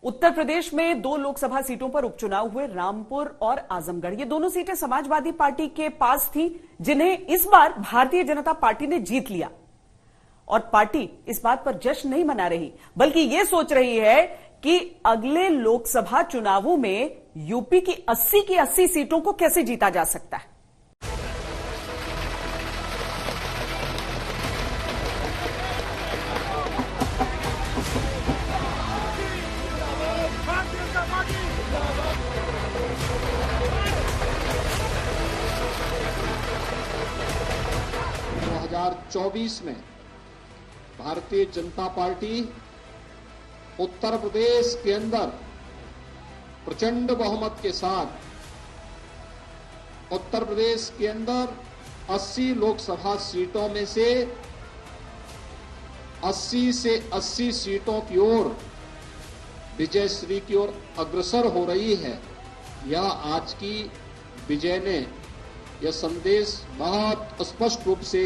उत्तर प्रदेश में 2 लोकसभा सीटों पर उपचुनाव हुए, रामपुर और आजमगढ़। ये दोनों सीटें समाजवादी पार्टी के पास थी, जिन्हें इस बार भारतीय जनता पार्टी ने जीत लिया। और पार्टी इस बात पर जश्न नहीं मना रही, बल्कि यह सोच रही है कि अगले लोकसभा चुनावों में यूपी की 80 सीटों को कैसे जीता जा सकता है। चौबीस में भारतीय जनता पार्टी उत्तर प्रदेश के अंदर प्रचंड बहुमत के साथ उत्तर प्रदेश के अंदर 80 लोकसभा सीटों में से 80 सीटों की ओर विजयश्री की ओर अग्रसर हो रही है। यह आज की विजय ने यह संदेश बहुत स्पष्ट रूप से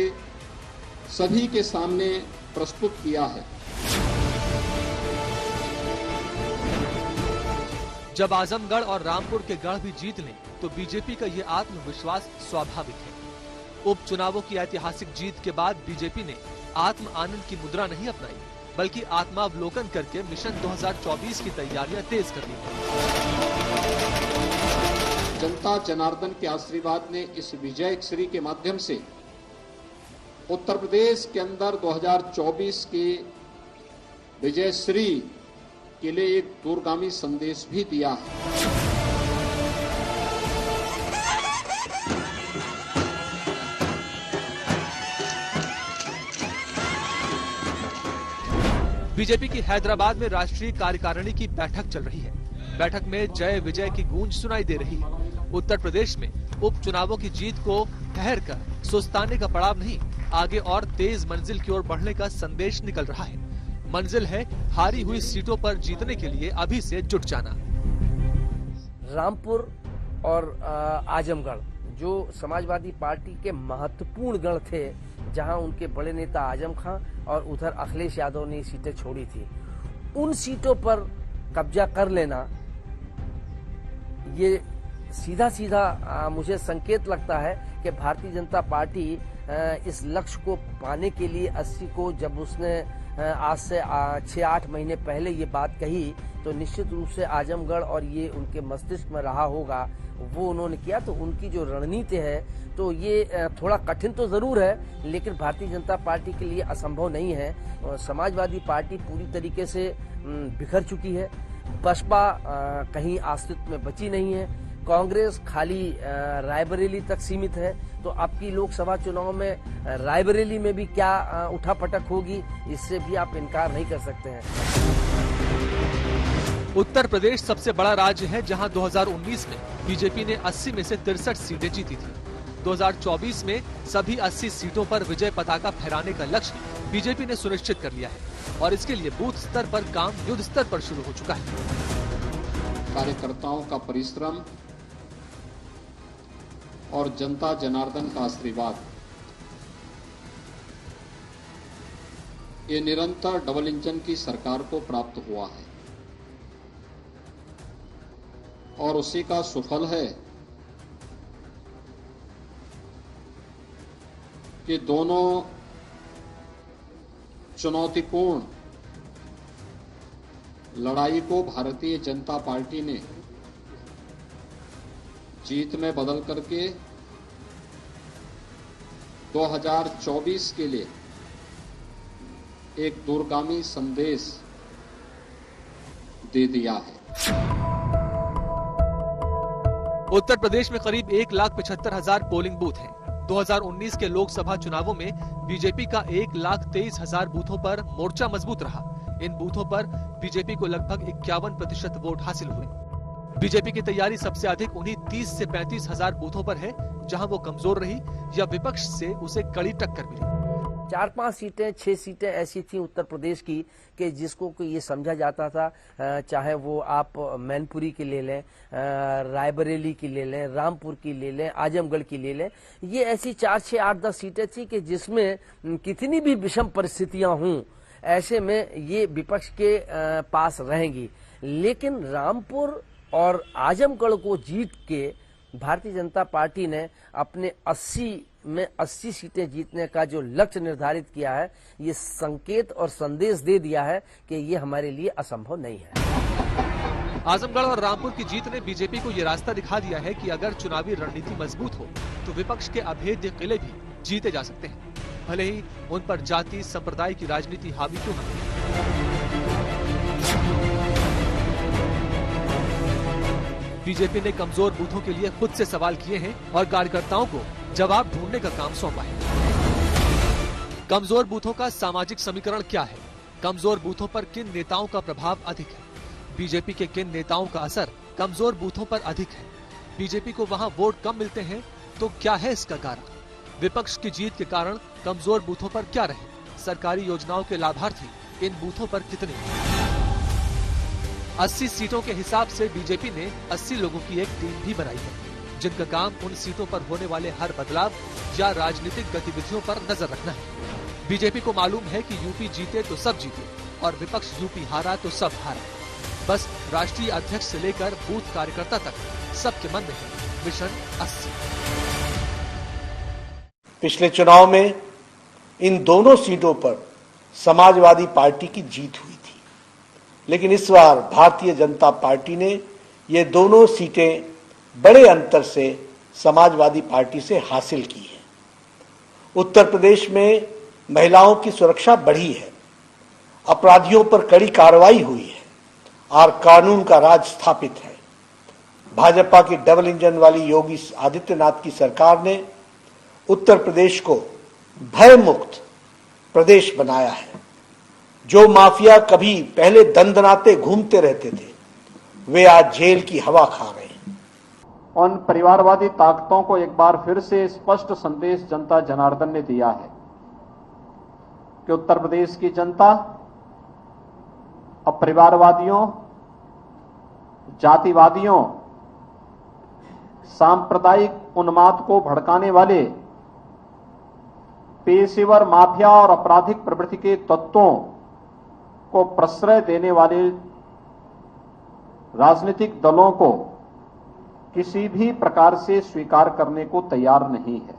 सभी के सामने प्रस्तुत किया है। जब आजमगढ़ और रामपुर के गढ़ भी जीत लें तो बीजेपी का ये आत्मविश्वास स्वाभाविक है। उपचुनावों की ऐतिहासिक जीत के बाद बीजेपी ने आत्म आनंद की मुद्रा नहीं अपनाई, बल्कि आत्मावलोकन करके मिशन 2024 की तैयारियां तेज कर दी। जनता जनार्दन के आशीर्वाद ने इस विजय श्री के माध्यम से उत्तर प्रदेश के अंदर 2024 की विजय श्री के लिए एक दूरगामी संदेश भी दिया है। बीजेपी की हैदराबाद में राष्ट्रीय कार्यकारिणी की बैठक चल रही है। बैठक में जय विजय की गूंज सुनाई दे रही है। उत्तर प्रदेश में उपचुनावों की जीत को ठहर कर सुस्ताने का पड़ाव नहीं, आगे और तेज मंजिल की ओर बढ़ने का संदेश निकल रहा है। मंजिल है हारी हुई सीटों पर जीतने के लिए अभी से जुट जाना। रामपुर और आजमगढ़ जो समाजवादी पार्टी के महत्वपूर्ण गढ़ थे, जहां उनके बड़े नेता आजम खां और उधर अखिलेश यादव ने सीटें छोड़ी थी, उन सीटों पर कब्जा कर लेना, ये सीधा मुझे संकेत लगता है कि भारतीय जनता पार्टी इस लक्ष्य को पाने के लिए 80 को जब उसने आज से 6-8 महीने पहले ये बात कही, तो निश्चित रूप से आजमगढ़ और ये उनके मस्तिष्क में रहा होगा, वो उन्होंने किया। तो उनकी जो रणनीति है, तो ये थोड़ा कठिन तो जरूर है, लेकिन भारतीय जनता पार्टी के लिए असंभव नहीं है। समाजवादी पार्टी पूरी तरीके से बिखर चुकी है। बसपा कहीं अस्तित्व में बची नहीं है। कांग्रेस खाली रायबरेली तक सीमित है। तो अब की लोकसभा चुनाव में रायबरेली में भी क्या उठापटक होगी, इससे भी आप इनकार नहीं कर सकते हैं। उत्तर प्रदेश सबसे बड़ा राज्य है, जहां 2019 में बीजेपी ने 80 में से 63 सीटें जीती थी। 2024 में सभी 80 सीटों पर विजय पताका फहराने का लक्ष्य बीजेपी ने सुनिश्चित कर लिया है और इसके लिए बूथ स्तर पर काम युद्ध स्तर पर शुरू हो चुका है। कार्यकर्ताओं का परिश्रम और जनता जनार्दन का आशीर्वाद, ये निरंतर डबल इंजन की सरकार को प्राप्त हुआ है और उसी का सुफल है कि दोनों चुनौतीपूर्ण लड़ाई को भारतीय जनता पार्टी ने जीत में बदल करके 2024 के लिए एक दूरगामी संदेश दे दिया है। उत्तर प्रदेश में करीब 1,75,000 पोलिंग बूथ हैं। 2019 के लोकसभा चुनावों में बीजेपी का 1,23,000 बूथों पर मोर्चा मजबूत रहा। इन बूथों पर बीजेपी को लगभग 51% वोट हासिल हुए। बीजेपी की तैयारी सबसे अधिक उन्हीं 30 से 35,000 बूथों पर है, जहां वो कमजोर रही या विपक्ष से उसे कड़ी टक्कर मिली। 4-5 सीटें 6 सीटें ऐसी थी उत्तर प्रदेश की कि जिसको कि ये समझा जाता था, चाहे वो आप मैनपुरी की ले लें, रायबरेली की ले लें, रामपुर की ले लें, आजमगढ़ की ले लें, ये ऐसी 4, 6, 8, 10 सीटें थी कि जिसमें कितनी भी विषम परिस्थितियां हों, ऐसे में ये विपक्ष के पास रहेंगी। लेकिन रामपुर और आजमगढ़ को जीत के भारतीय जनता पार्टी ने अपने 80 में 80 सीटें जीतने का जो लक्ष्य निर्धारित किया है, ये संकेत और संदेश दे दिया है कि ये हमारे लिए असंभव नहीं है। आजमगढ़ और रामपुर की जीत ने बीजेपी को ये रास्ता दिखा दिया है कि अगर चुनावी रणनीति मजबूत हो तो विपक्ष के अभेद्य किले भी जीते जा सकते हैं, भले ही उन पर जाति संप्रदाय की राजनीति हावी क्यों न हो। बीजेपी ने कमजोर बूथों के लिए खुद से सवाल किए हैं और कार्यकर्ताओं को जवाब ढूंढने का काम सौंपा है। कमजोर बूथों का सामाजिक समीकरण क्या है? कमजोर बूथों पर किन नेताओं का प्रभाव अधिक है? बीजेपी के किन नेताओं का असर कमजोर बूथों पर अधिक है? बीजेपी को वहां वोट कम मिलते हैं तो क्या है इसका कारण? विपक्ष की जीत के कारण कमजोर बूथों पर क्या रहे? सरकारी योजनाओं के लाभार्थी इन बूथों पर कितने? 80 सीटों के हिसाब से बीजेपी ने 80 लोगों की एक टीम भी बनाई है, जिनका काम उन सीटों पर होने वाले हर बदलाव या राजनीतिक गतिविधियों पर नजर रखना है। बीजेपी को मालूम है कि यूपी जीते तो सब जीते और विपक्ष यूपी हारा तो सब हारा। बस राष्ट्रीय अध्यक्ष से लेकर बूथ कार्यकर्ता तक सबके मन में है मिशन 80। पिछले चुनाव में इन दोनों सीटों पर समाजवादी पार्टी की जीत हुई थी, लेकिन इस बार भारतीय जनता पार्टी ने ये दोनों सीटें बड़े अंतर से समाजवादी पार्टी से हासिल की है। उत्तर प्रदेश में महिलाओं की सुरक्षा बढ़ी है, अपराधियों पर कड़ी कार्रवाई हुई है और कानून का राज स्थापित है। भाजपा की डबल इंजन वाली योगी आदित्यनाथ की सरकार ने उत्तर प्रदेश को भय मुक्त प्रदेश बनाया है। जो माफिया कभी पहले दंदनाते घूमते रहते थे, वे आज जेल की हवा खा रहे हैं। उन परिवारवादी ताकतों को एक बार फिर से स्पष्ट संदेश जनता जनार्दन ने दिया है कि उत्तर प्रदेश की जनता अब परिवारवादियों, जातिवादियों, सांप्रदायिक उन्माद को भड़काने वाले पेशेवर माफिया और आपराधिक प्रवृत्ति के तत्वों को प्रश्रय देने वाले राजनीतिक दलों को किसी भी प्रकार से स्वीकार करने को तैयार नहीं है।